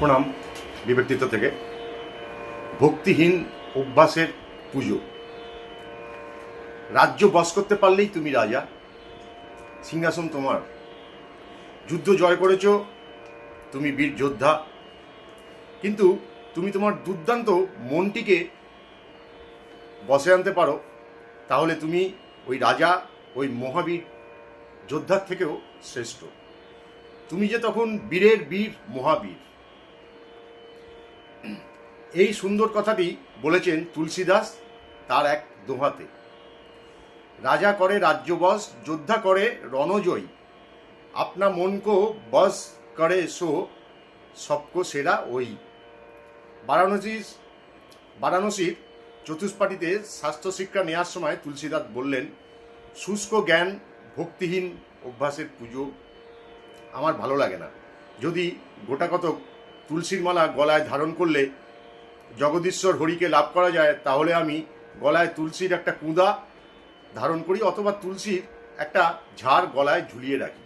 প্রণাম বিব্যক্তিত্ব থেকে। ভক্তিহীন অভ্যাসের পুজো। রাজ্য বশ করতে পারলেই তুমি রাজা, সিংহাসন তোমার। যুদ্ধ জয় করেছ, তুমি বীর যোদ্ধা। কিন্তু তুমি তোমার দুর্দান্ত মনটিকে বসে আনতে পারো, তাহলে তুমি ওই রাজা, ওই মহাবীর যোদ্ধার থেকেও শ্রেষ্ঠ। তুমি যে তখন বীরের বীর, মহাবীর। এই সুন্দর কথাটি বলেছেন তুলসীদাস তার এক দোহাতে। রাজা করে রাজ্য বশ, যোদ্ধা করে রণজয়ী। আপনা মনকো বশ করে সো, সবকো সেরা ওই। বারাণসীর চতুষ্পাটিতে স্বাস্থ্য শিক্ষা নেওয়ার সময় তুলসীদাস বললেন, শুষ্ক জ্ঞান, ভক্তিহীন অভ্যাসের পুজো আমার ভালো লাগে না। যদি গোটা কতক তুলসীর মালা গলায় ধারণ করলে জগদীশ্বর হরিকে লাভ করা যায়, তাহলে আমি গলায় তুলসীর একটা কুঁদা ধারণ করি, অথবা তুলসীর একটা ঝাড় গলায় ঝুলিয়ে রাখি।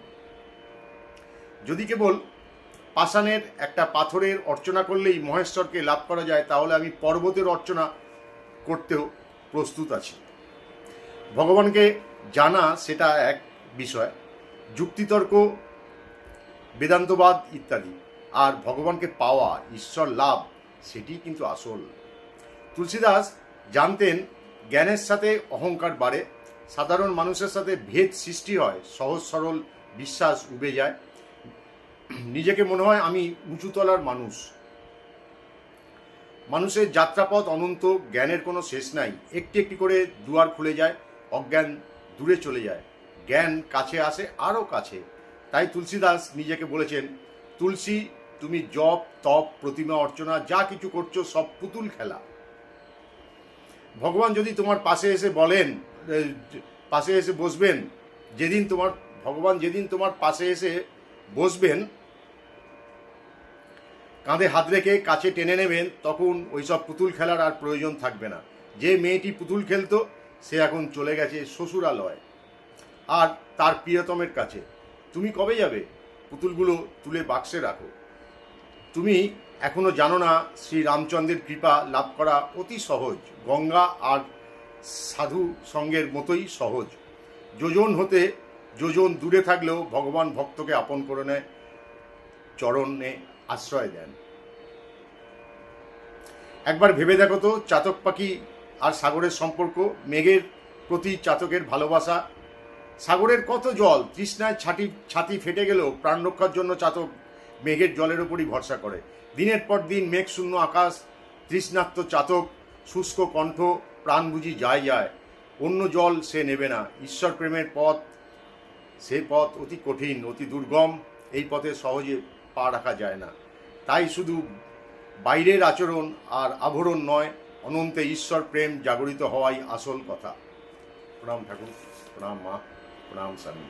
যদি কেবল পাষাণের একটা পাথরের অর্চনা করলেই মহেশ্বরকে লাভ করা যায়, তাহলে আমি পর্বতের অর্চনা করতেও প্রস্তুত আছি। ভগবানকে জানা সেটা এক বিষয়, যুক্তিতর্ক, বেদান্তবাদ ইত্যাদি। আর ভগবানকে পাওয়া, ঈশ্বর লাভ, সেটি কিন্তু আসল। তুলসীদাস জানতেন জ্ঞানের সাথে অহংকার বাড়ে, সাধারণ মানুষের সাথে ভেদ সৃষ্টি হয়, সহজ সরল বিশ্বাস উবে যায়, নিজেকে মনে হয় আমি উঁচুতলার মানুষ। মানুষের যাত্রাপথ অনন্ত, জ্ঞানের কোনো শেষ নাই। একটি একটি করে দুয়ার খুলে যায়, অজ্ঞান দূরে চলে যায়, জ্ঞান কাছে আসে, আরও কাছে। তাই তুলসীদাস নিজেকে বলেছেন, তুলসী, তুমি জপ, তপ, প্রতিমা অর্চনা যা কিছু করছো সব পুতুল খেলা। ভগবান যদি তোমার পাশে এসে বসবেন, ভগবান যেদিন তোমার পাশে এসে বসবেন, কাঁধে হাত রেখে কাছে টেনে নেবেন, তখন ওইসব পুতুল খেলার আর প্রয়োজন থাকবে না। যে মেয়েটি পুতুল খেলতো, সে এখন চলে গেছে শ্বশুরালয় আর তার প্রিয়তমের কাছে। তুমি কবে যাবে? পুতুলগুলো তুলে বাক্সে রাখো। তুমি এখনো জানো না, শ্রী রামচন্দ্রের কৃপা লাভ করা অতি সহজ, গঙ্গা আর সাধু সঙ্গের মতোই সহজ। যোজন হতে যোজন দূরে থাকলেও ভগবান ভক্তকে আপন করে নেয়, চরণে আশ্রয় দেন। একবার ভেবে দেখো তো, চাতক পাখি আর সাগরের সম্পর্ক, মেঘের প্রতি চাতকের ভালোবাসা। সাগরের কত জল, তৃষ্ণায় ছাতি ফেটে গেলেও প্রাণ রক্ষার জন্য চাতক মেঘের জলের ওপরই ভরসা করে। দিনের পর দিন মেঘ শূন্য আকাশ, তৃষ্ণার্ত চাতক, শুষ্ক কণ্ঠ, প্রাণ বুঝি যায়, অন্য জল সে নেবে না। ঈশ্বর প্রেমের পথ, সে পথ অতি কঠিন, অতি দুর্গম, এই পথে সহজে পা রাখা যায় না। তাই শুধু বাইরের আচরণ আর আভরণ নয়, অনন্তে ঈশ্বর প্রেম জাগরিত হওয়াই আসল কথা। প্রণাম ঠাকুর, প্রণাম মা, প্রণাম স্বামী।